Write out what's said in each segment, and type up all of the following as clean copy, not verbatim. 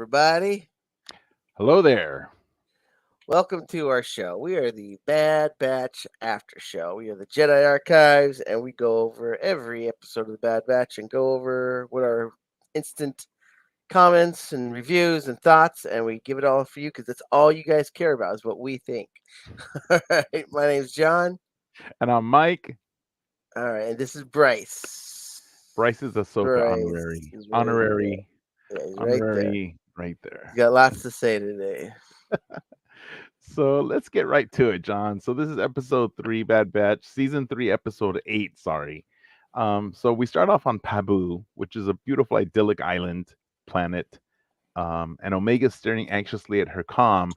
everybody. Hello there. Welcome to our show. We are the Bad Batch After Show. We are the Jedi Archives, and we go over every episode of the Bad Batch and go over what our instant comments and reviews and thoughts, and we give it all for you because that's all you guys care about is what we think. All right, my name's John. And I'm Mike. All right, and this is Bryce. Bryce is Ahsoka Bryce honorary. is right there. Honorary. Yeah, he's right there. Honorary right He's there. got lots to say today. So let's get right to it, John. So this is episode 3, Bad Batch, season 3, episode 8, sorry. So we start off on Pabu, which is a beautiful idyllic island planet. And Omega's staring anxiously at her comm,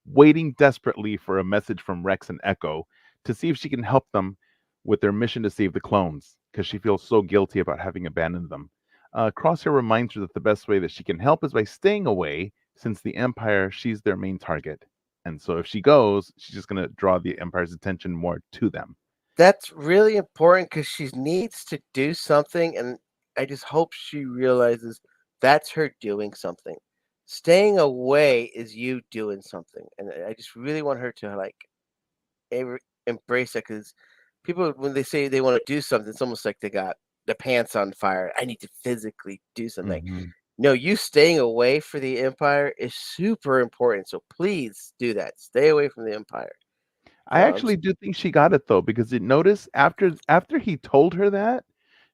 waiting desperately for a message from Rex and Echo to see if she can help them with their mission to save the clones, because she feels so guilty about having abandoned them. Crosshair reminds her that the best way that she can help is by staying away, since the Empire, she's their main target. And so if she goes, she's just going to draw the Empire's attention more to them. That's really important because she needs to do something, and I just hope she realizes that's her doing something. Staying away is you doing something, and I just really want her to embrace that because people, when they say they want to do something, it's almost like they got the pants on fire. I need to physically do something. Hmm. No, you staying away for the Empire is super important. So please do that. Stay away from the Empire. I actually do think she got it though, because it notice after he told her that,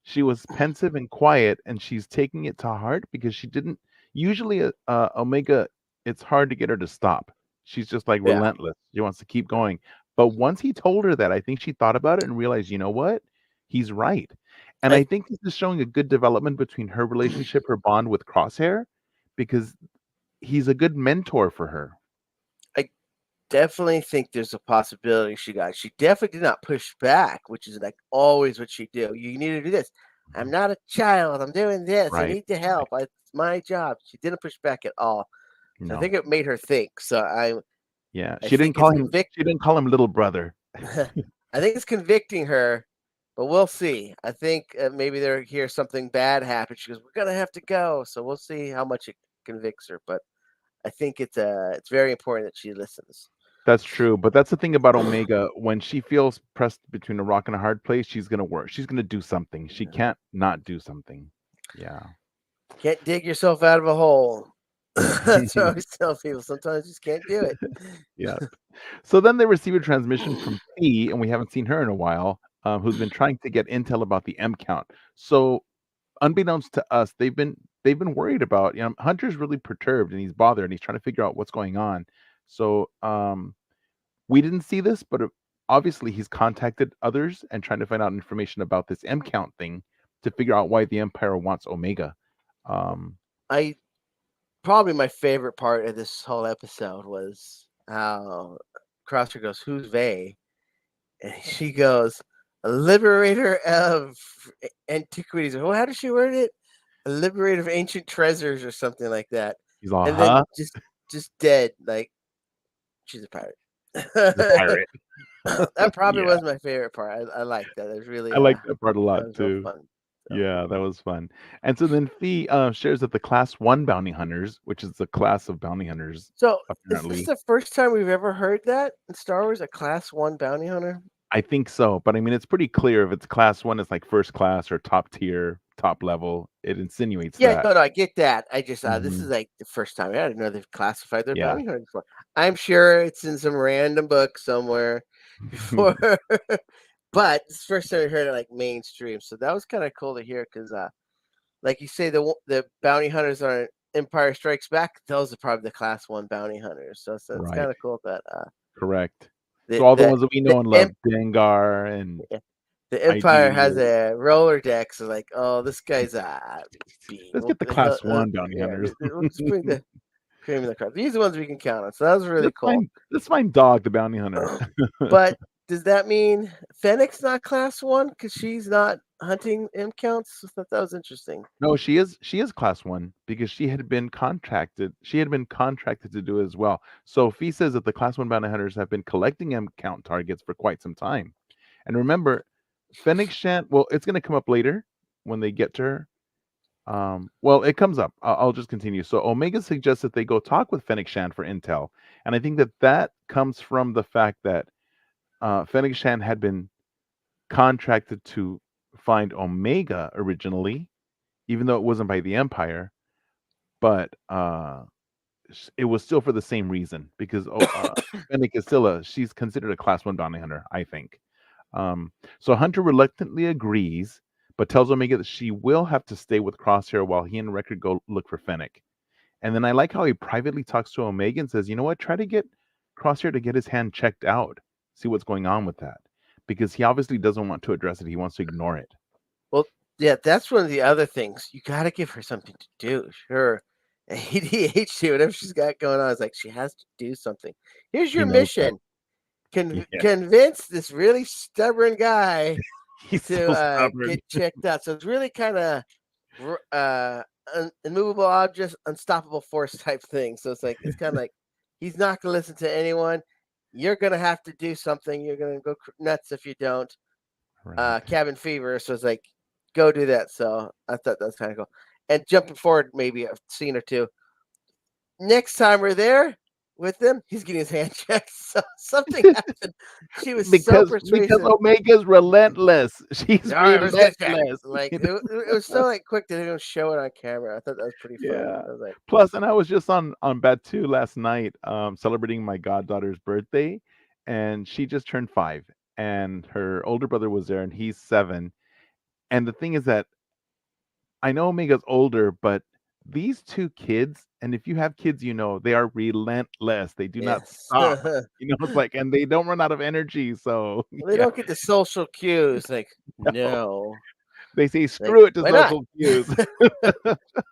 she was pensive and quiet, and she's taking it to heart because she didn't usually Omega. It's hard to get her to stop. She's just like Yeah. relentless. She wants to keep going. But once he told her that, I think she thought about it and realized, you know what, he's right. And I I think this is showing a good development between her relationship, her bond with Crosshair, because he's a good mentor for her. I definitely think there's a possibility she got. She definitely did not push back, which is like always what she do. You need to do this. I'm Mhm. not a child. I'm doing this. I Right. need to help. It's my job. She didn't push back at all. So I No. think it made her think. So Yeah, I think she didn't call him little brother. I think it's convicting her, but we'll see. I think maybe there here something bad happened. She goes, "We're gonna have to go." So we'll see how much it convicts her. But I think it's very important that she listens. That's true, but that's the thing about Omega. When she feels pressed between a rock and a hard place, she's gonna work. She's gonna do something. She can't not do something. Yeah. Can't dig yourself out of a hole. That's what I always tell people. Sometimes you just can't do it. Yeah. So then they receive a transmission from Fee, and we haven't seen her in a while, who's been trying to get intel about the M count. So unbeknownst to us, they've been worried about, Hunter's really perturbed and he's bothered and he's trying to figure out what's going on. So we didn't see this, but obviously he's contacted others and trying to find out information about this M count thing to figure out why the Empire wants Omega. Um, I Probably my favorite part of this whole episode was how Crosser goes, "Who's they?" And she goes, "A liberator of antiquities." Well, how does she word it? A liberator of ancient treasures or something like that. he's all, And then huh? just dead, like she's a pirate. He's a pirate. That probably Yeah, was my favorite part. I like that. It was really I like that part a that lot was real too. fun. So Yeah, that was fun. And so then Fee shares that the Class 1 bounty hunters, which is the class of bounty hunters, so is this apparently. the first time we've ever heard that in Star Wars? A class one bounty hunter? I think so, but I mean, it's pretty clear if it's Class 1, it's like first class or top tier, top level. It insinuates Yeah, that. no, I get that. I just this is Hmm. like the first time. I didn't know they've classified their Yeah. bounty hunters before. I'm sure it's in some random book somewhere before, but it's the first time I heard it like mainstream. So that was kind of cool to hear because, like you say, the bounty hunters on Empire Strikes Back. Those are probably the class one bounty hunters. So it's Right. kind of cool that Correct. the So all the the ones that we the know and love, imp, Dengar and the Empire ID. has a roller deck. So like, oh, this guy's B. Let's get the Class 1 bounty Yeah, hunters. we'll just bring the cream of the crop. These are the ones we can count on. So that was really let's cool. find let's find Dog the bounty hunter. But does that mean Fennec's not class one because she's not hunting M counts? I thought that was interesting. No, she is Class 1 because she had been contracted to do it as well. So Fee says that the Class 1 bounty hunters have been collecting M count targets for quite some time. And remember, Fennec shan't, well, it's going to come up later when they get to her. Well, it comes up. I'll just continue. So Omega suggests that they go talk with Fennec Shan for intel, and I think that that comes from the fact that Fennec Shan had been contracted to find Omega originally, even though it wasn't by the Empire, but it was still for the same reason because Fennec is still she's considered a class one bounty hunter, I think. So Hunter reluctantly agrees, but tells Omega that she will have to stay with Crosshair while he and Record go look for Fennec. And then I like how he privately talks to Omega and says, "You know what? Try to get Crosshair to get his hand checked out, see what's going on with that, because he obviously doesn't want to address it. He wants to ignore it." Well, yeah, that's one of the other things. You got to give her something to do. Sure. ADHD, whatever she's got going on, is like she has to do something. Here's He your knows that. mission: Yeah, convince this really stubborn guy he's to so stubborn. get checked out. So it's really kind of immovable object, unstoppable force type thing. So it's kind of like he's not going to listen to anyone. You're going to have to do something. You're going to go nuts if you don't. Right. Cabin fever. So it's like, go do that. So I thought that's kind of cool. And jumping forward, maybe a scene or two. Next time we're there with him, he's getting his hand checked. So something happened. She was so Because persuasive. Omega's relentless. She's All right, let's get it checked. relentless. Like it was so like quick that they don't show it on camera. I thought that was pretty funny. Yeah. I was like, Plus, and I was just on Batu last night, celebrating my goddaughter's birthday, and she just turned 5, and her older brother was there, and he's 7. And the thing is that I know Omega's older, but these 2 kids, and if you have kids, you know they are relentless. They do not yes. stop. You know, it's like, and they don't run out of energy. So They yeah, don't get the social cues. Like, no. no. They say Like, screw it to why not? social cues.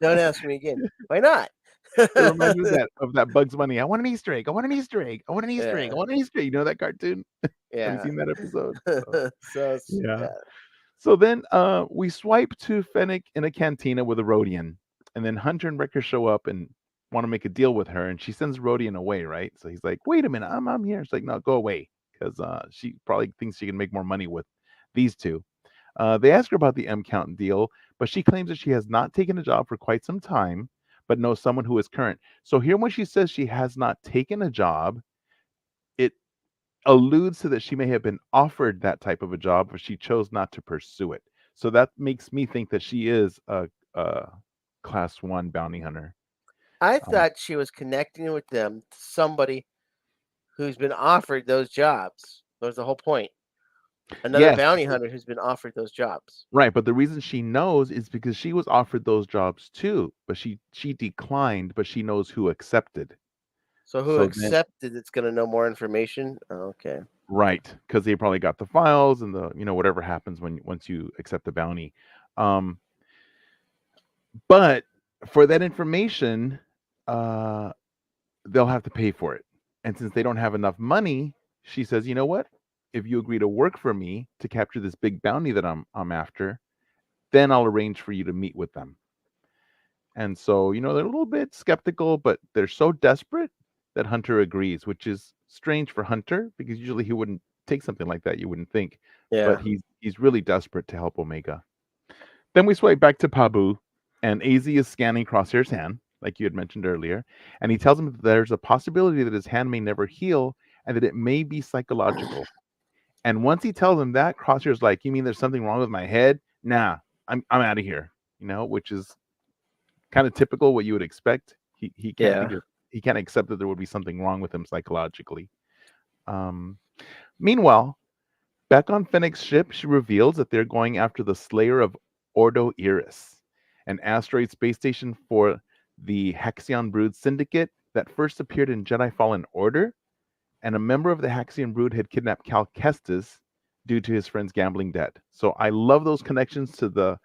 Don't ask me again. Why not? It reminds me of that Bugs Bunny. I want an Easter egg. I want an Easter egg. I want an Easter egg. I Yeah. want an Easter egg. You know that cartoon? Have you Yeah. seen that episode? So Yeah. yeah. So then we swipe to Fennec in a cantina with a Rhodian. And then Hunter and Wrecker show up and want to make a deal with her. And she sends Rhodian away, right? So he's like, wait a minute, I'm here. It's like, no, go away. Because she probably thinks she can make more money with these two. They ask her about the M Count deal, but she claims that she has not taken a job for quite some time, but knows someone who is current. So here, when she says she has not taken a job, it alludes to that she may have been offered that type of a job, but she chose not to pursue it. So that makes me think that she is a class one bounty hunter. I Um, thought she was connecting with them to somebody who's been offered those jobs. That was the whole point. Another yes, bounty hunter who's been offered those jobs. right. But the reason she knows is because she was offered those jobs too, but she declined. But she knows who accepted. So who So then, accepted it's going to know more information? Oh, okay. right, because they probably got the files and the whatever happens when once you accept the bounty. Um, but for that information, uh, they'll have to pay for it. And since they don't have enough money, she says, "You know what? If you agree to work for me to capture this big bounty that I'm after, then I'll arrange for you to meet with them." And so, they're a little bit skeptical, but they're so desperate that Hunter agrees, which is strange for Hunter because usually he wouldn't take something like that, you wouldn't think. But Yeah. he's really desperate to help Omega. Then we swipe back to Pabu, and AZ is scanning Crosshair's hand, like you had mentioned earlier, and he tells him that there's a possibility that his hand may never heal and that it may be psychological. And once he tells him that, Crosshair's like, "You mean there's something wrong with my head? Nah, I'm out of here." Which is kind of typical what you would expect. He can't Yeah. think of he can't accept that there would be something wrong with him psychologically. Um, Meanwhile, back on Fennec's ship, she reveals that they're going after the Slayer of Ordo Iris, an asteroid space station for the Haxion Brood Syndicate that first appeared in Jedi Fallen Order, and a member of the Haxion Brood had kidnapped Cal Kestis due to his friend's gambling debt. So I love those connections to the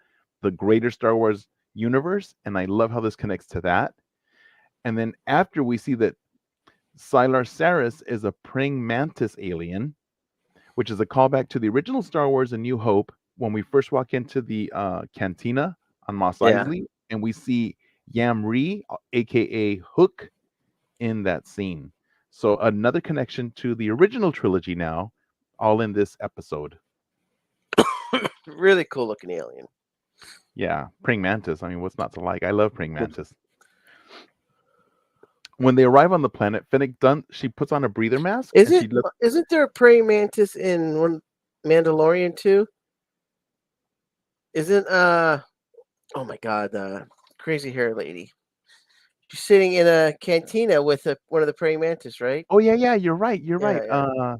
greater Star Wars universe, and I love how this connects to that. And then after we see that Sylar Saris is a praying mantis alien, which is a callback to the original Star Wars A New Hope when we first walk into the cantina on Mos Yeah. Eisley and we see Yam Ree, aka Hook, in that scene. So another connection to the original trilogy now, all in this episode. Really cool looking alien. Yeah, praying mantis. I mean, what's not to like? I love praying mantis. When they arrive on the planet, Finnick Dunn she puts on a breather mask and Isn't she lets. isn't there a praying mantis in one Mandalorian too? Isn't oh my god, crazy hair lady. She's sitting in a cantina with one of the praying mantis, right? Oh yeah, yeah, you're right. You're Yeah, right.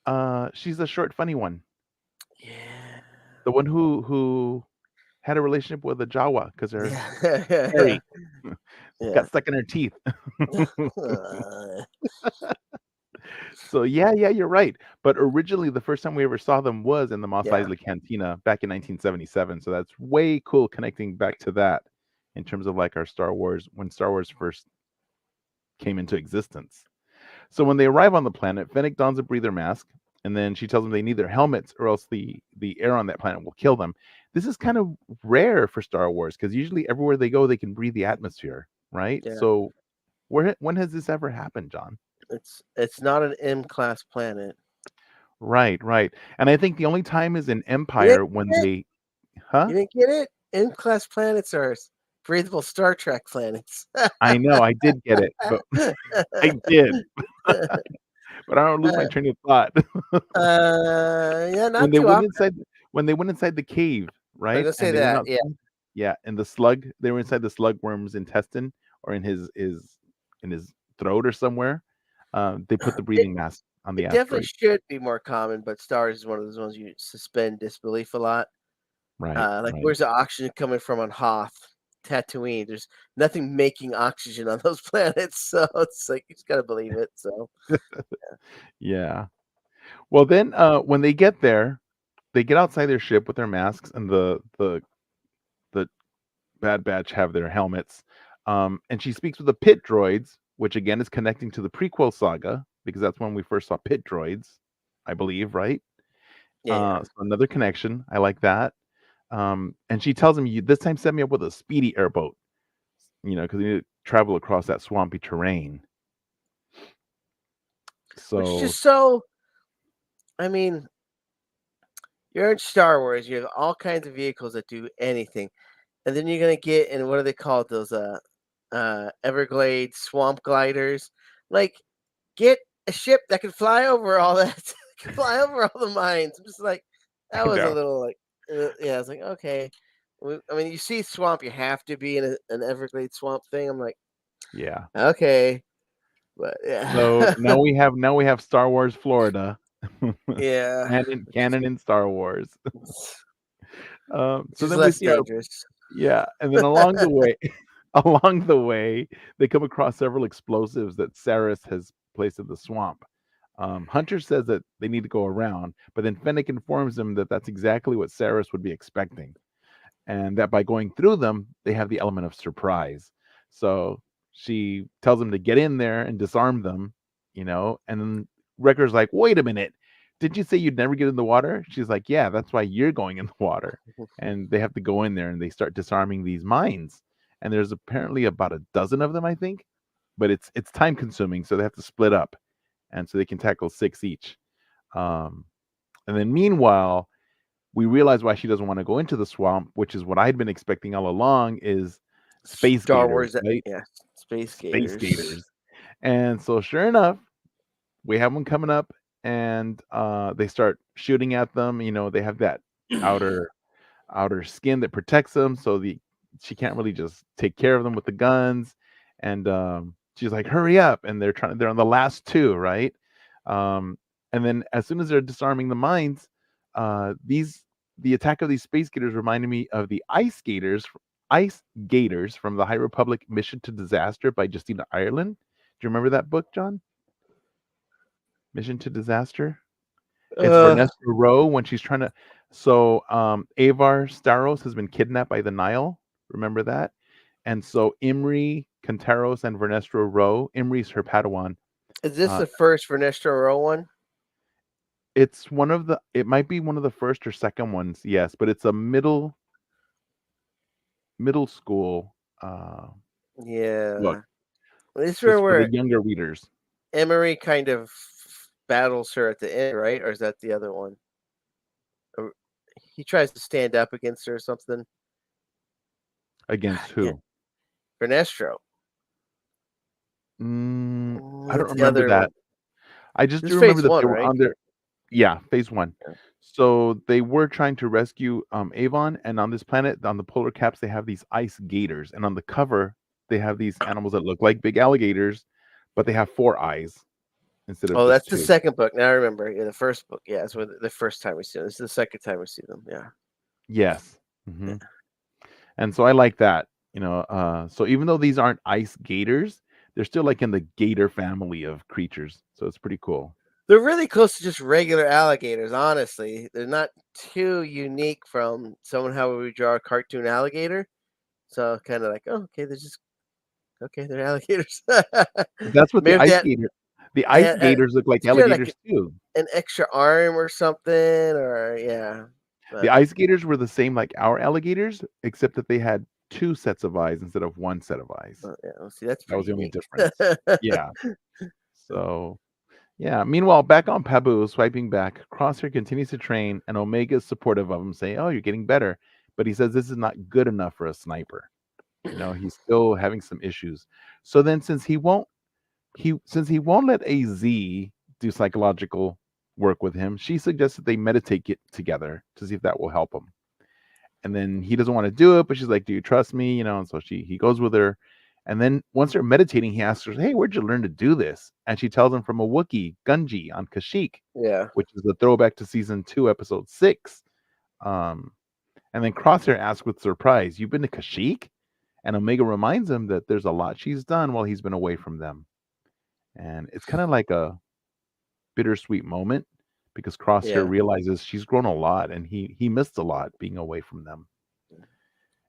yeah. She's the short, funny one, Yeah. the one who had a relationship with a Jawa because her Yeah. fairy got Yeah. stuck in her teeth. Uh, So yeah, yeah, you're right. But originally, the first time we ever saw them was in the Mos yeah. Eisley Cantina back in 1977. So that's way cool connecting back to that in terms of like our Star Wars when Star Wars first came into existence. So when they arrive on the planet, Fennec dons a breather mask, and then she tells them they need their helmets or else the air on that planet will kill them. This is kind of rare for Star Wars because usually everywhere they go, they can breathe the atmosphere, right? Yeah. So when has this ever happened, John? It's not an M class planet. Right, right. And I think the only time is in You didn't Empire when get it? they, huh? You didn't get it? M class planets are breathable Star Trek planets. I know I did get it, but I did, but I don't lose my Uh, train of thought. yeah, When not they too went often. inside when they went inside the cave, I was right? gonna say And they went that. Yeah, outside, yeah, and the slug, they were inside the slug worm's intestine or in his throat or somewhere. They put the it breathing mask on the it definitely asteroid. should be more common, but Star Wars is one of those ones you suspend disbelief a lot. Right, Like, right. where's the oxygen coming from on Hoth, Tatooine? There's nothing making oxygen on those planets, so it's like you just gotta believe it. So Yeah. Well, then, when they get there, they get outside their ship with their masks, and the Bad Batch have their helmets. And she speaks with the pit droids, which again is connecting to the prequel saga because that's when we first saw pit droids, I believe, right? yeah, yeah. So another connection. I like that. And she tells him, "You this time set me up with a speedy airboat, because you need to travel across that swampy terrain." Which is So just so. I mean, you're in Star Wars. You have all kinds of vehicles that do anything, and then you're gonna get in what are they called? Those Everglades swamp gliders. Like, get a ship that can fly over all that, can fly over all the mines. I'm just like, that I was a know. little like, yeah. I was like, okay. I mean, you see swamp, you have to be in an Everglades swamp thing. I'm like, Yeah. okay, but So yeah, now we have Star Wars Florida. yeah, Canon in Star Wars. which So is then we less see our dangerous. Yeah, and then along the way along the way, they come across several explosives that Saris has placed in the swamp. Hunter says that they need to go around, but then Fennec informs them that that's exactly what Saris would be expecting, and that by going through them, they have the element of surprise. So she tells them to get in there and disarm them, and then Wrecker's like, "Wait a minute, did you say you'd never get in the water?" She's like, "Yeah, that's why you're going in the water." And they have to go in there and they start disarming these mines. And there's apparently about a dozen of them, I think, but it's time consuming, so they have to split up, and so they can tackle six each. Um, and then meanwhile, we realize why she doesn't want to go into the swamp, which is what I'd been expecting all along, is space Star gators, Wars, right? yeah, space Space gators. gators. And so sure enough, we have one coming up and they start shooting at them. They have that outer outer skin that protects them, so the she can't really just take care of them with the guns. And she's like, "Hurry up!" And they're on the last two, right? Um, and then as soon as they're disarming the mines, these the attack of these space gators reminded me of the Ice Gators from the High Republic Mission to Disaster by Justina Ireland. Do you remember that book, John? Mission to Disaster. It's Uh, Vernestra Rowe when she's trying to. So Avar Staros has been kidnapped by the Nile. Remember that? And so Imri, Cantaros, and Vernestra Rowe. Imri's her Padawan. is this Uh, the first Vernestra Row one? it's one of the. It might be one of the first or second ones. Yes, but it's a middle school book. Yeah. This is So it's for the where younger readers. Emery kind of battles her at the end, right? Or is that the other one? Or he tries to stand up against her or something. Against Yeah, who? Vernestro. I don't What's the remember other that. one? I just This do is remember phase that they one, were right? on their yeah, phase 1. Yeah. So they were trying to rescue, Avon, and on this planet, on the polar caps, they have these ice gators, and on the cover, they have these animals that look like big alligators, but they have 4 eyes instead of Oh, just that's the 2. second book. Now I remember. Yeah, the first book. Yeah, it's when the first time we see them. This is the second time we see them. Yeah. Yes. Mhm. And so I like that, so even though these aren't ice gators, they're still, like, in the gator family of creatures, so it's pretty cool. They're really close to just regular alligators, honestly. They're not too unique from someone how we draw a cartoon alligator. So kind of like, oh, okay, they're just okay, they're alligators. That's what Maybe if the they ice had gators look like should have like alligators too. an extra arm or something, or yeah. The But ice gators were the same like our alligators, except that they had 2 sets of eyes instead of 1 set of eyes. yeah, well, see, that's That pretty was the only unique. difference. Yeah. So, yeah. Meanwhile, back on Pabu, swiping back, Crosshair continues to train, and Omega is supportive of him, saying, "Oh, you're getting better." But he says this is not good enough for a sniper. He's still having some issues. So then, since he won't let AZ do psychological work with him, she suggests that they meditate together to see if that will help him. And then he doesn't want to do it, but she's like, "Do you trust me?" And so he goes with her. And then once they're meditating, he asks her, "Hey, where'd you learn to do this?" And she tells him from a Wookiee, Gunji on Kashyyyk, Yeah, which is a throwback to season 2, episode 6. Um, and then Crosshair asks with surprise, "You've been to Kashyyyk?" And Omega reminds him that there's a lot she's done while he's been away from them. And it's kind of like a bittersweet moment because Crosshair yeah. realizes she's grown a lot and he missed a lot being away from them.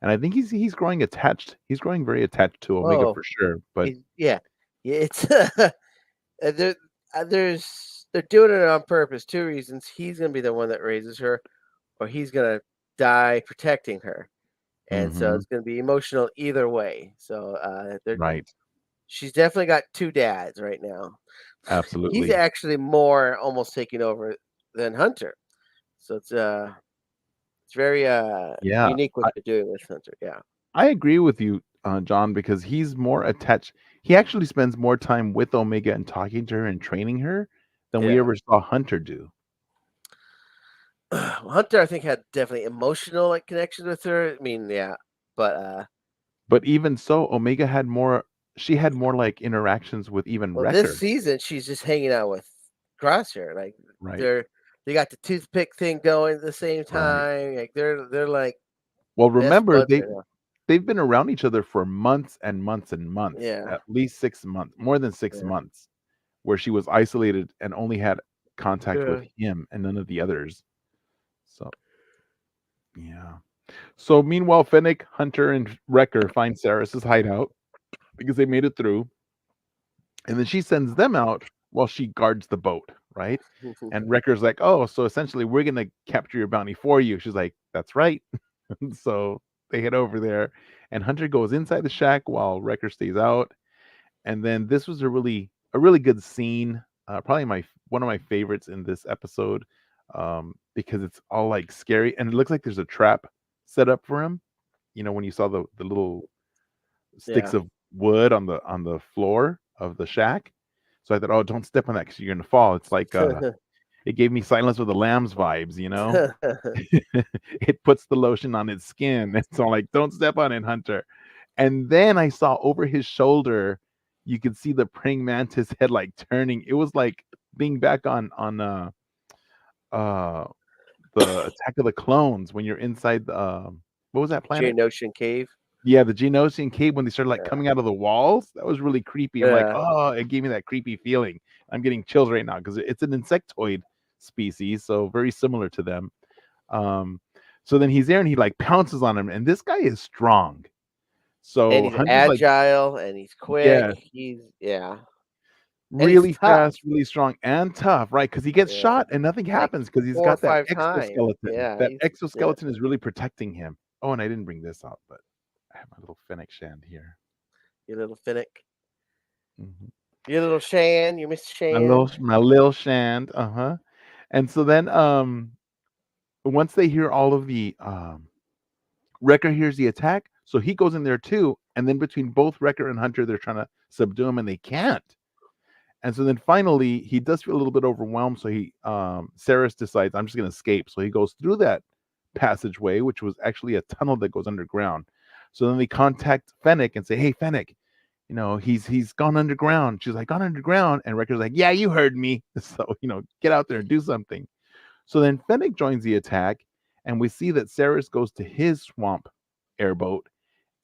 And I think he's growing attached. He's growing very attached to Omega Oh, for sure. But yeah, yeah. It's there. They're doing it on purpose. Two reasons: he's gonna be the one that raises her, or he's gonna die protecting her. And so hmm it's gonna be emotional either way. So, they're right, she's definitely got 2 dads right now. He's absolutely, actually more almost taking over than Hunter. So it's very, yeah. unique what I, they're doing with Hunter, yeah. I agree with you, John, because he's more attached. He actually spends more time with Omega and talking to her and training her than we Yeah. ever saw Hunter do. Hunter, I think, had definitely emotional, like, connection with her. I mean, yeah, but, But even so, Omega had more. She had more like interactions with even well, this Wrecker, season, she's just hanging out with Crosshair, like, right? they're they got the toothpick thing going at the same Right. time, like, they're, like, Well, best remember buds right now. they've been around each other for months and months and months, Yeah, at least 6 months, more than six yeah. months, where she was isolated and only had contact with Yeah. him and none of the others. So yeah. So meanwhile, Fennec, Hunter, and Wrecker find Saris's hideout because they made it through, and then she sends them out while she guards the boat, right? And Wrecker's like, "Oh, so essentially we're gonna capture your bounty for you." She's like, "That's right." So they head over there, and Hunter goes inside the shack while Wrecker stays out. And then this was a really good scene, probably my one of my favorites in this episode, because it's all like scary, and it looks like there's a trap set up for him. When you saw the little sticks Yeah. of wood on the floor of the shack. So I thought, oh, don't step on that because you're gonna fall. It's like it gave me Silence of the Lambs vibes. It puts the lotion on its skin. And so I'm like, don't step on it, Hunter. And then I saw over his shoulder, you could see the praying mantis head like turning. It was like being back on uh the Attack of the Clones when you're inside the what was that planet? Jane Ocean Cave. Yeah, the Geonosian cave when they started like Yeah. coming out of the walls. That was really creepy. I'm like, Yeah. oh, it gave me that creepy feeling. I'm getting chills right now because it's an insectoid species, so very similar to them. Um, so then he's there and he like pounces on him, and this guy is strong. And So he's Hunter's like, agile and he's quick. yeah, Yeah. And he's really tough. fast, really strong, and tough, right? Because he gets Yeah. shot and nothing Like happens because he's 4 or got that 5 times. exoskeleton. Yeah, That yeah, exoskeleton is really protecting him. Oh, and I didn't bring this out, but I have my little Fennec Shand here. you little Finnick. Mhm. You little Shan, you Miss My Shan. little Shand, uh-huh. And so then, once they hear all of the, Wrecker hears the attack, So he goes in there too, and then between both Wrecker and Hunter, they're trying to subdue him, and they can't. And so then finally, he does feel a little bit overwhelmed. So Saris decides, I'm just going to escape. So he goes through that passageway, which was actually a tunnel that goes underground. So then they contact Fennec and say, "Hey, Fennec, he's gone underground." She's like, "Gone underground," and Wrecker's like, "Yeah, you heard me." So get out there and do something. So then Fennec joins the attack, and we see that Saris goes to his swamp airboat,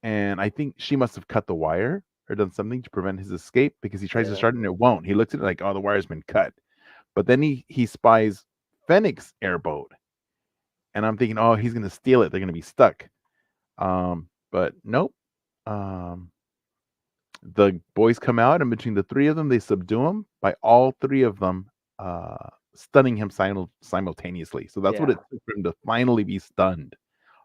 and I think she must have cut the wire or done something to prevent his escape because he tries to Yeah. start and it won't. He looks at it like, "Oh, the wire's been cut." But then he spies Fennec's airboat, and I'm thinking, "Oh, he's gonna steal it. They're gonna be stuck." But nope. Um, the boys come out, and between the three of them, they subdue him by all three of them stunning him simultaneously. So that's what Yeah. it took for him to finally be stunned.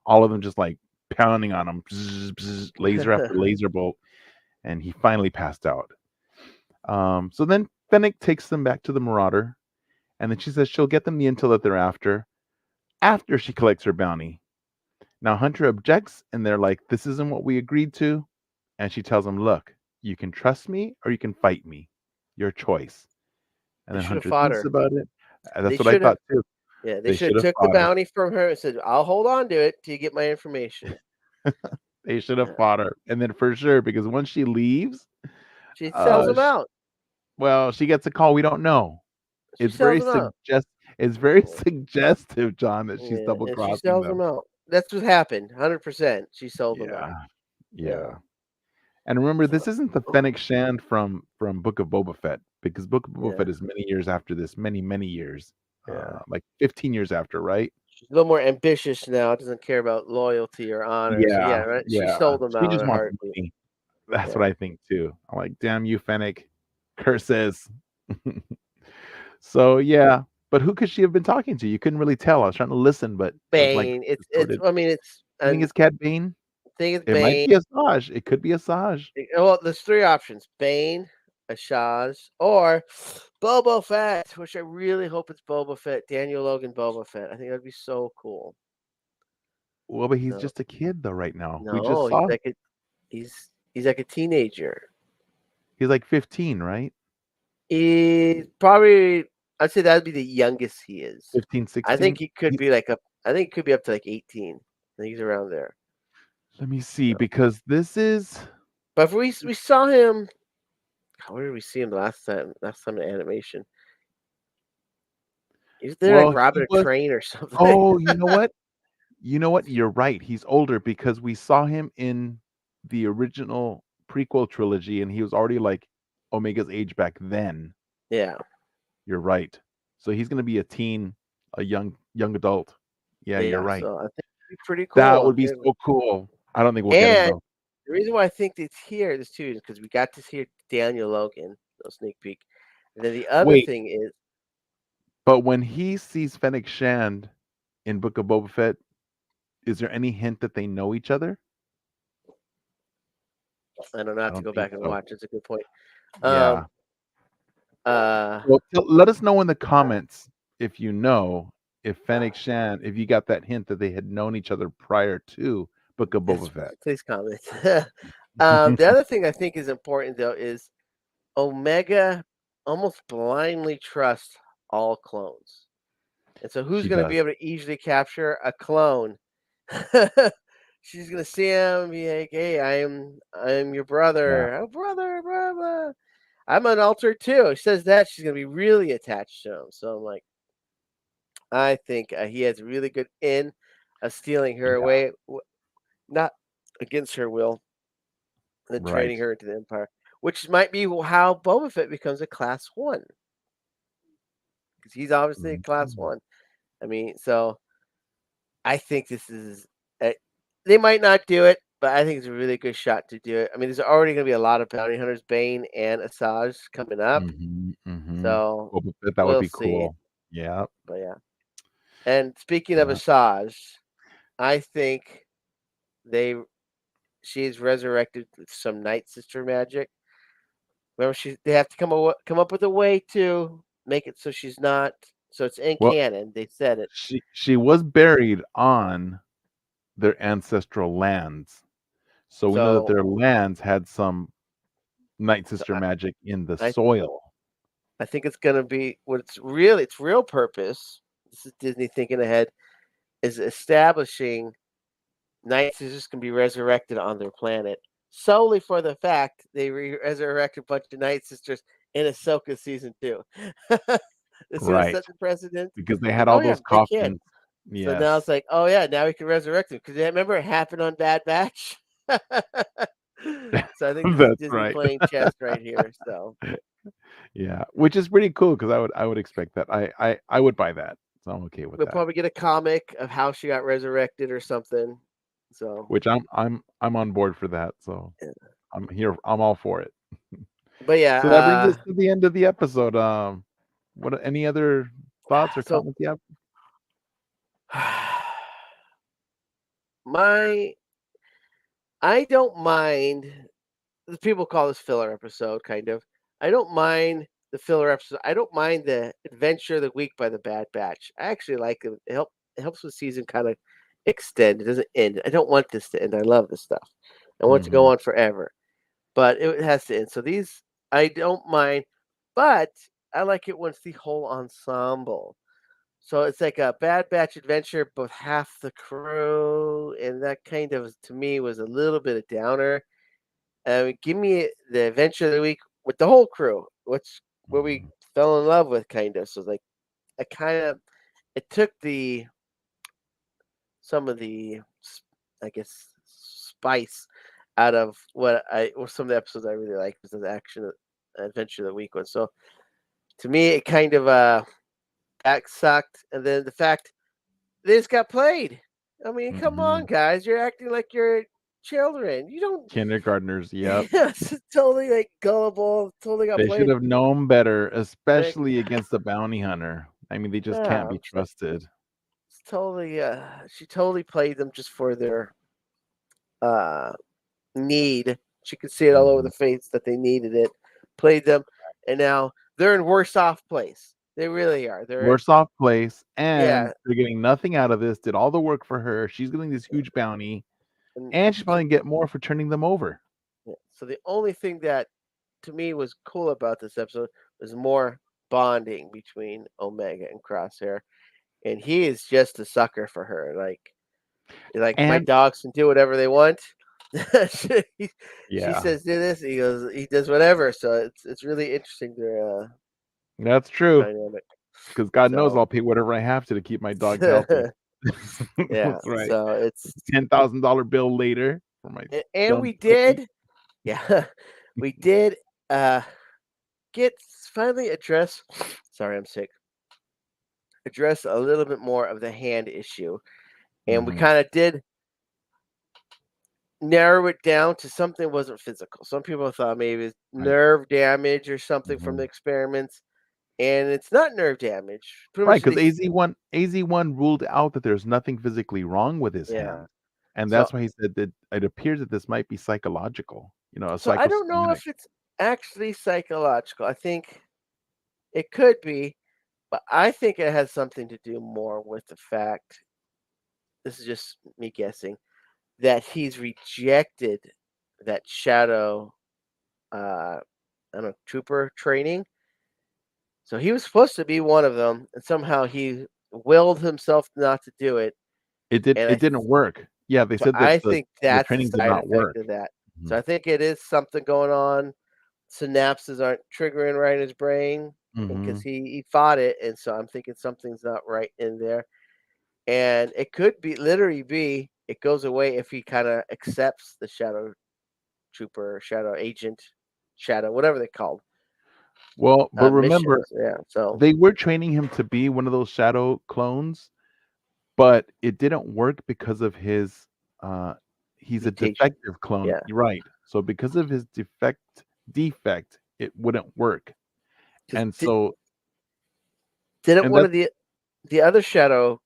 All of them just like pounding on him, bzz, bzz, laser after laser bolt, and he finally passed out. So then Fennec takes them back to the Marauder, and then she says she'll get them the intel that they're after she collects her bounty. Now Hunter objects, and they're like, "This isn't what we agreed to." And she tells him, "Look, you can trust me or you can fight me. Your choice." And They then should have Hunter fought thinks her. about it. They That's what I should have. thought too. Yeah, they They should should have have took the fought her. bounty from her and said, "I'll hold on to it till you get my information." They should have Yeah. fought her. And then for sure, because once she leaves, She sells uh, them sh- out. well, she gets a call. We don't know. She It's sells very them out. it's very suggestive, John, that she's Yeah, double and she crossing sells them them. out. That's what happened. 100%. She sold them Yeah, out. Yeah. yeah. And remember, So, this isn't the Fennec Shand from Book of Boba Fett, because Book of Boba yeah, Fett is many years after this, many years, yeah. like 15 years after, right? She's a little more ambitious now. Doesn't care about loyalty or honor. So Yeah, yeah, right. She yeah. sold them She out in just a wants heartbeat. money. That's what Yeah. I think too. I'm like, damn you, Fennec. Curses. So yeah, but who could she have been talking to? You couldn't really tell. I was trying to listen, but it was like Bane. It's. distorted. I mean, it's. You think And it's Cat Bane? thing is It might Bane. be Asajj. It could be Asajj. Well, there's three options: Bane, Ashaz, or Boba Fett. Which I really hope it's Boba Fett. Daniel Logan Boba Fett. I think that'd be so cool. Well, but he's So just a kid though right now. We just no, saw he's like a teenager. he's like 15, right? He's probably I'd say that'd be the youngest he is. 15, I think 16. he could be like I think he could be up to like 18. I think he's around there. Let me see, So, because this is but if we saw him, where did we see him last time? Last time in animation, he was there like well, robbing he a was train or something. oh, you know what? You know what? You're right. He's older because we saw him in the original prequel trilogy and he was already like Omega's age back then. Yeah, You're right. So he's going to be a teen, a young adult. Yeah, you're yeah. right. So I think it'd be pretty That cool. would be so cool. I don't think we'll get him And though. the reason why I think it's here is too is because we got to see Daniel Logan, no sneak peek. And then the other Wait, thing is, but when he sees Fennec Shand in Book of Boba Fett, is there any hint that they know each other? I don't know. I I have to don't go think back and so. watch. It's a good point. Um, Yeah. uh, Well, let us know in the comments if you know if Fennec Shan, if you got that hint that they had known each other prior to Book of Boba yes, Fett. please comment. The other thing I think is important though is Omega almost blindly trusts all clones, and so who's She going to be does. able to easily capture a clone? She's going to see him, be like, "Hey, I'm your Yeah. brother, oh brother, brother. I'm an alter too." She says that she's going to be really attached to him. So I'm like, I think he has a really good in of stealing her Yeah. away, not against her will, and training Right. her into the Empire, which might be how Boba Fett becomes a Class 1, because he's obviously a Class Mhm. 1. I mean, so I think this is a they might not do it, but I think it's a really good shot to do it. I mean, there's already gonna be a lot of bounty hunters, Bane and Asajj coming up, Mhm. Mhm. so Boba Fett, that would we'll be see, cool. Yeah. but yeah. And speaking of Yeah. Asajj, I think they she's resurrected with some Night Sister magic. Remember, they have to come up with a way to make it so she's not so it's in Well, canon. They said it. she was buried on their ancestral lands. So we know that So, their lands had some Night so Sister magic in the I soil. I think it's gonna be what its real purpose. This is Disney thinking ahead. Is establishing Night Sisters can be resurrected on their planet solely for the fact they resurrected a bunch of Night Sisters in Ahsoka season 2. This would have Right. set the precedent. Because they Like, had oh all yeah, those they can. coffins. So now Yes. it's like, oh yeah, now we can resurrect them because remember it happened on Bad Batch. So I think this is That's Disney right. playing chess right here. So Yeah, which is pretty cool because I would expect that. I would buy that. So I'm okay with we'll that. probably get a comic of how she got resurrected or something. So, Which I'm on board for that. So yeah. I'm here. I'm all for it. But So that brings us yeah, to the end of the episode. What any other thoughts or so comments you have? my I don't mind. The people call this filler episode, kind of. I don't mind the filler episode. I don't mind the adventure of the week by the Bad Batch. I actually like it. It helps the season kind of extend. It doesn't end. I don't want this to end. I love this stuff. I want it to go Hmm. on forever, but it has to end. So these I don't mind, but I like it when it's the whole ensemble. So it's like a Bad Batch adventure, but half the crew, and that kind of to me was a little bit of downer. Give me the adventure of the week with the whole crew, which where we Hmm. fell in love with, kind of. So like, I kind of it took the some of the I guess spice out of what I or some of the episodes I really liked was the action adventure of the week one. So to me, it kind of that sucked, and then the fact they just got played. I mean, come on, Hmm. guys, you're acting like you're children. You don't. Kindergartners. Yep. It's totally like gullible. Totally got They should played. have known better, Like, especially against the bounty hunter. I mean, they just can't yeah, be trusted. it's totally. She totally played them just for their uh need. She could see it all over Hmm. the face that they needed it. Played them, and now they're in worse off place. They really are. They're in. Worse off place, and Yeah, they're getting nothing out of this. Did all the work for her. She's getting this huge bounty, and and she's so, probably gonna get more for turning them over. yeah. So the only thing that to me was cool about this episode was more bonding between Omega and Crosshair, and he is just a sucker for her. Like my And dogs can do whatever they want. she, she yeah, says do this, he goes, he does whatever. So it's really interesting their that's true. dynamic. Because God knows So I'll pay whatever I have to keep my dogs healthy. yeah, That's right. so it's $10,000 bill later for my and dumb we puppy. did, yeah, we did uh get finally address. Sorry, I'm sick. Address a little bit more of the hand issue, and we Mhm. kind of did narrow it down to something that wasn't physical. Some people thought maybe it's Right. nerve damage or something from the Mhm. experiments, and it's not nerve damage. Pretty Right, much, because AZ1 ruled out that there's nothing physically wrong with his yeah. hand, and So, that's why he said that it appears that this might be psychological, a so I don't know psychosomatic. if it's actually psychological. I think it could be, but I think it has something to do more with the fact. This is just me guessing that he's rejected that shadow. I don't know, trooper training. So he was supposed to be one of them, and somehow he willed himself not to do it. And It didn't work. Yeah, they so said that I the think that's the training did side not effect work. of that. So Mhm. I think it is something going on. Synapses aren't triggering right in his brain because Mhm. he fought it, and so I'm thinking something's not right in there. And it could be literally be it goes away if he kind of accepts the shadow trooper, shadow agent, shadow, whatever they called Well, but remember, missions. Yeah. So they were training him to be one of those shadow clones, but it didn't work because of his, uh he's a mutation. defective clone. Yeah. You're right. So because of his defect, it wouldn't work. 'Cause And so didn't and one that of the other shadow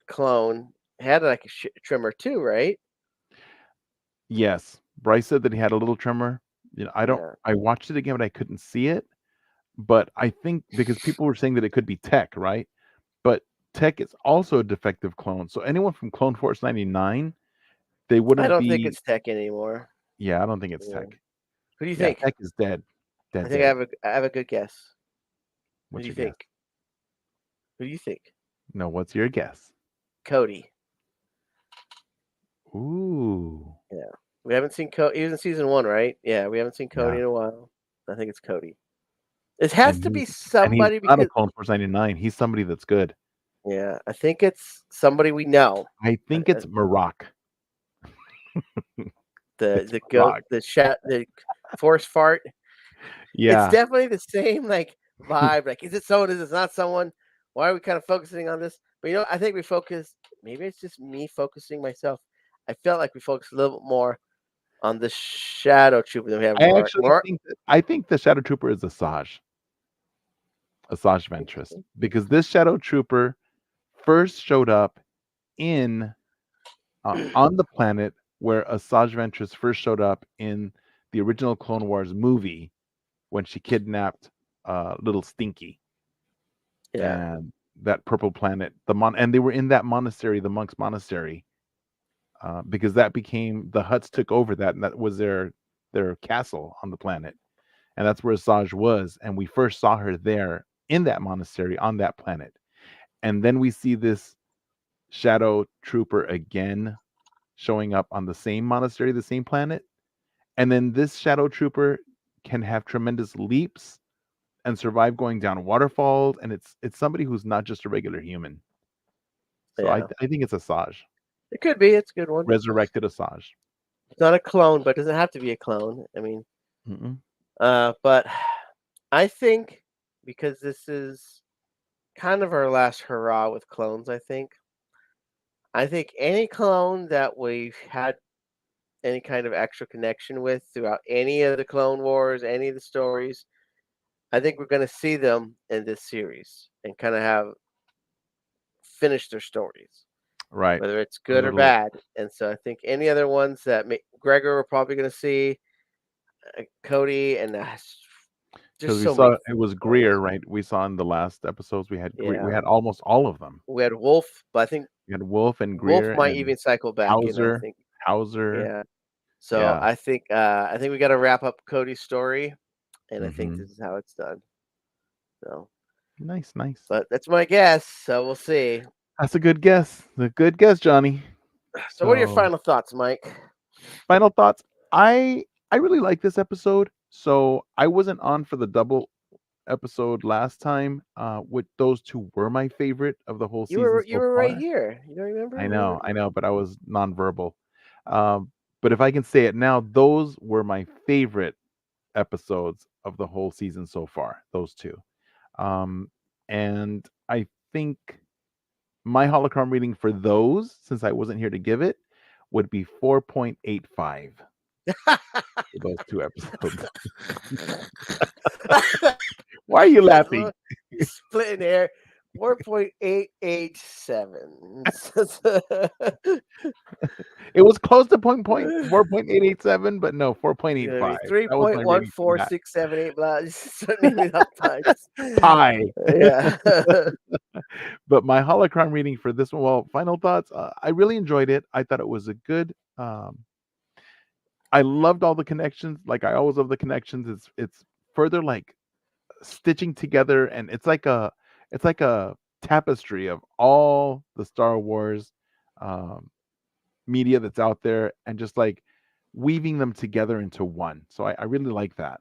clone had like a trimmer too, right? yes, Bryce said that he had a little tremor. Yeah. I watched it again, but I couldn't see it, but I think because people were saying that it could be Tech, right? But Tech is also a defective clone. So anyone from Clone Force 99 They I wouldn't don't think be. it's Tech anymore. Yeah, I don't think it's Yeah. Tech. Who do you Yeah, think? Tech is dead. I Dead, think dead. I have a good guess. Who do What's you your guess? think? Who do you think? No, what's your guess? Cody. Ooh. Yeah. We haven't seen Cody. He was in season 1, right? Yeah, we haven't seen Cody Yeah. in a while. I think it's Cody. It has And to be he's somebody not a because clone Force 99. He's somebody that's good. yeah, I think it's somebody we know. I Uh, think uh, it's Maroc. It's Maroc. the force fart. It's Yeah. definitely the same like vibe. Like, is it someone? Is it not someone? Why are we kind of focusing on this? But I think we focus. Maybe it's just me focusing myself. I felt like we focused a little bit more on the shadow trooper than we have I more. actually think that I think the Shadow Trooper is Asajj Ventress, Interesting. because this Shadow Trooper first showed up in on the planet where Asajj Ventress first showed up in the original Clone Wars movie when she kidnapped little Stinky Yeah, and that purple planet. And they were in that monastery, the monks' monastery, because that became the Hutts took over that, and that was their castle on the planet, and that's where Asajj was. And we first saw her there in that monastery on that planet, and then we see this Shadow Trooper again showing up on the same monastery, the same planet. And then this Shadow Trooper can have tremendous leaps and survive going down waterfalls. And it's somebody who's not just a regular human. So I yeah. I think it's Asajj, It could be. It's a good one. resurrected Asajj. It's not a clone, but it doesn't have to be a clone. I mean, Mm-mm. but I think because this is kind of our last hurrah with clones, I think any clone that we've had any kind of extra connection with throughout any of the Clone Wars, any of the stories, I think we're going to see them in this series and kind of have finished their stories, Right. whether it's A good or little bad. And so I think any other ones that Gregor we're probably going to see, Cody, and there's because we so saw many it was Greer, clones. right? We saw in the last episodes we had we Yeah, had almost all of them. we had Wolf, but I think We had Wolf and Wolf Greer might and even cycle back in. I Hauser, think, Hauser. yeah. So Yeah. I think we got to wrap up Cody's story, and I think Hmm. this is how it's done. So, Nice, nice. but that's my guess. So we'll see. That's a good guess. A good guess, Johnny. So, what are your So, final thoughts, Mike? final thoughts. I really like this episode. So I wasn't on for the double episode last time. Which those two were my favorite of the whole season You so were right far. here. You don't remember? You were. I know, but I was nonverbal. But if I can say it now, those were my favorite episodes of the whole season so far. Those two. Um, and I think my holocron reading for those, since I wasn't here to give it, would be 4.85 for those two episodes. Why are you That's laughing? you splitting hair. 4.887. It was close to 4.887, but no, It's gonna be 4.85. three That was point my one rating for four that. six seven eight. Blah. Just start naming off times. Pie. Yeah. But my holocron reading for this one, well, final thoughts. I really enjoyed it. I thought it was a good. I loved all the connections. Like I always love the connections. It's further like stitching together, and it's like a tapestry of all the Star Wars um, media that's out there, and just like weaving them together into one. So I really like that.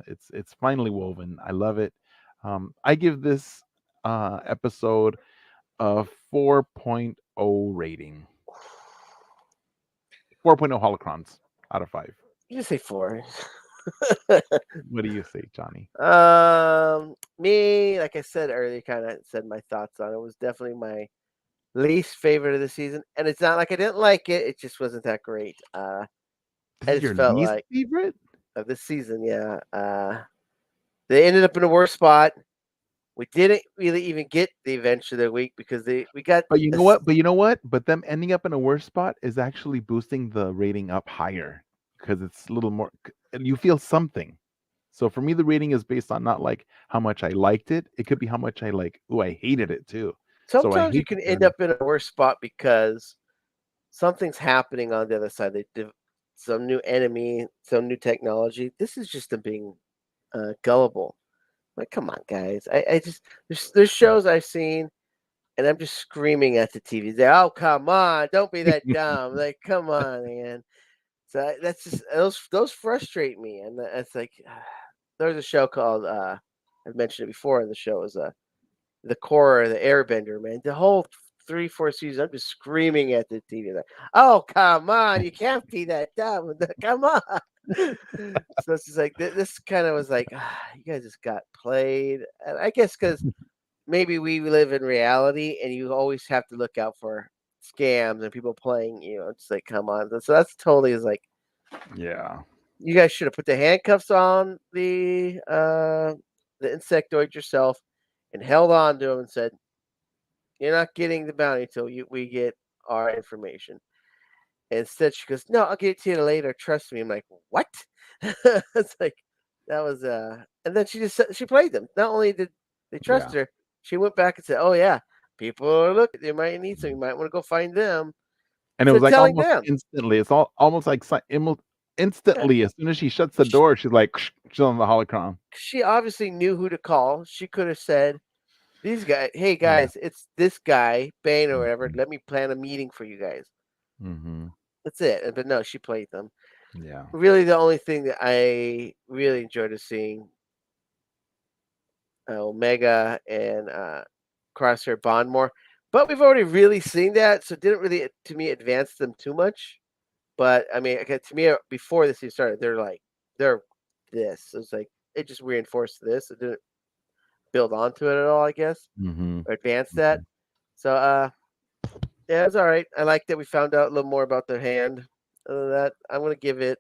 It's finally woven. I love it. I give this episode a 4.0 rating. 4.0 holocrons out of 5. You just say 4. What do you say, Johnny? Me, like I said earlier, kind of said my thoughts on it. It was definitely my least favorite of the season, and it's not like I didn't like it. It just wasn't that great. This I is just your felt least like favorite? of this season, yeah. They ended up in a worse spot. We didn't really even get the adventure of the week because we got But you know this. what? But you know what? But them ending up in a worse spot is actually boosting the rating up higher because it's a little more. You feel something. So for me, the rating is based on not like how much I liked it. It could be how much I like. Oh, I hated it too. So I Sometimes you hate can the end journey. up in a worse spot because something's happening on the other side. Some new enemy, some new technology. This is just them being gullible. Like, come on, guys. I just there's shows I've seen, and I'm just screaming at the TV. Say, oh, come on, don't be that dumb. Like, come on, man. So that's just those frustrate me, and it's like there's a show called I've mentioned it before in the show is the Korra, the Airbender, man. The whole 3, 4 seasons, I'm just screaming at the TV like, "Oh, come on, you can't be that dumb. Come on." So it's just like this kind of was like, you guys just got played. And I guess because maybe we live in reality, and you always have to look out for scams and people playing. It's like, come on. So that's totally is like, Yeah. you guys should have put the handcuffs on the insectoid yourself and held on to him and said, "You're not getting the bounty until we get our information." And instead, she goes, "No, I'll get it to you later. Trust me." I'm like, "What?" It's like that was and then she played them. Not only did they trust Yeah. her, she went back and said, "Oh yeah, people are looking. They might need some. You might want to go find them." And it So was like telling almost them, instantly. It's all almost like yeah, instantly as soon as she shuts the sh- door, she's like she's on the holocron. she obviously knew who to call. She could have said, "These guys, hey Yeah. guys, it's this guy, Bane or whatever. Mhm. Let me plan a meeting for you guys." Mhm. That's it. But no, she played them. Yeah. Really, the only thing that I really enjoyed is seeing Omega and Crosshair bond more. But we've already really seen that, so it didn't really, to me, advance them too much. But I mean, okay, to me, before this even started, they're this. It was like it just reinforced this. It didn't build onto it at all, I guess, Mhm. or advance that. Mhm. So, yeah, it's all right. I like that we found out a little more about their hand. Other than that, I'm gonna give it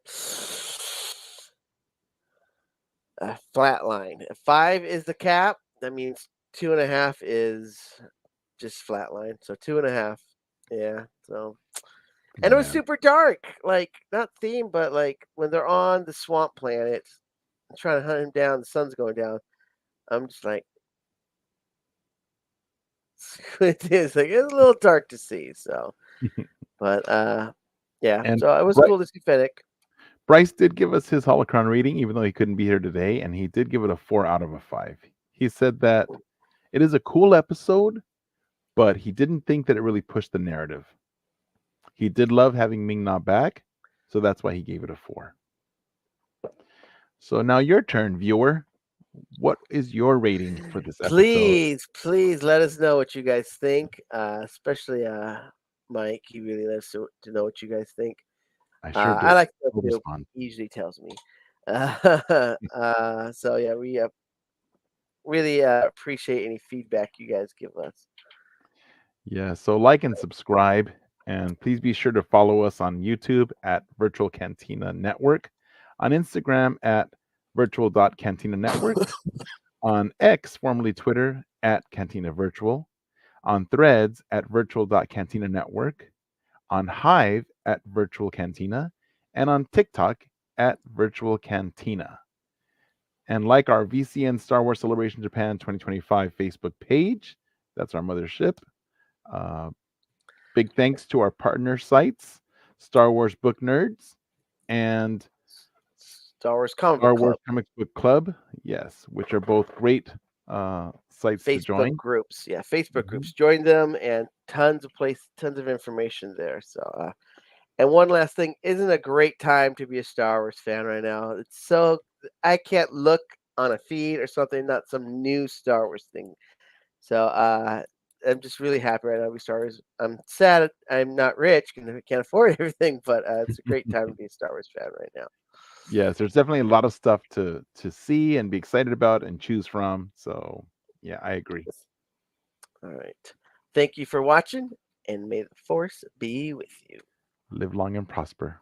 a flat line. If 5 is the cap, that means 2.5 is just flat line. So 2.5. Yeah. So and it was Yeah. super dark. Like not theme, but like when they're on the swamp planet trying to hunt him down, the sun's going down. I'm just like it's a little dark to see. So but yeah. And So it was Bry cool to see Fennec. Bryce did give us his holocron reading, even though he couldn't be here today, and he did give it a 4 out of a 5. He said that it is a cool episode, but he didn't think that it really pushed the narrative. He did love having Ming Na back, so that's why he gave it a 4. So now your turn, viewer. What is your rating for this episode? Please, please let us know what you guys think. Especially Mike. He really loves to know what you guys think. I sure I do. like to know I'll too. respond. He usually tells me. So yeah, we really appreciate any feedback you guys give us. Yeah, so like and subscribe, and please be sure to follow us on YouTube at Virtual Cantina Network, on Instagram at virtual.cantina network, on X, formerly Twitter, at Cantina Virtual, on Threads at virtual.cantina network, on Hive at Virtual Cantina, and on TikTok at Virtual Cantina. And like our VCN Star Wars Celebration Japan 2025 Facebook page, that's our mothership. Uh, Big thanks to our partner sites, Star Wars Book Nerds and Star Wars Comic Star Book Wars Club, Comics Book Club. Yes, which are both great sites to Facebook join. groups. Yeah, Facebook Mhm. groups. Join them, and tons of information there. So, and one last thing, isn't a great time to be a Star Wars fan right now? It's so I can't look on a feed or something, not some new Star Wars thing. So, I'm just really happy right now to be Star Wars. I'm sad I'm not rich and can't afford everything, but it's a great time to be a Star Wars fan right now. Yes, there's definitely a lot of stuff to see and be excited about and choose from. So yeah, I agree. Yes. All right. Thank you for watching, and may the force be with you. Live long and prosper.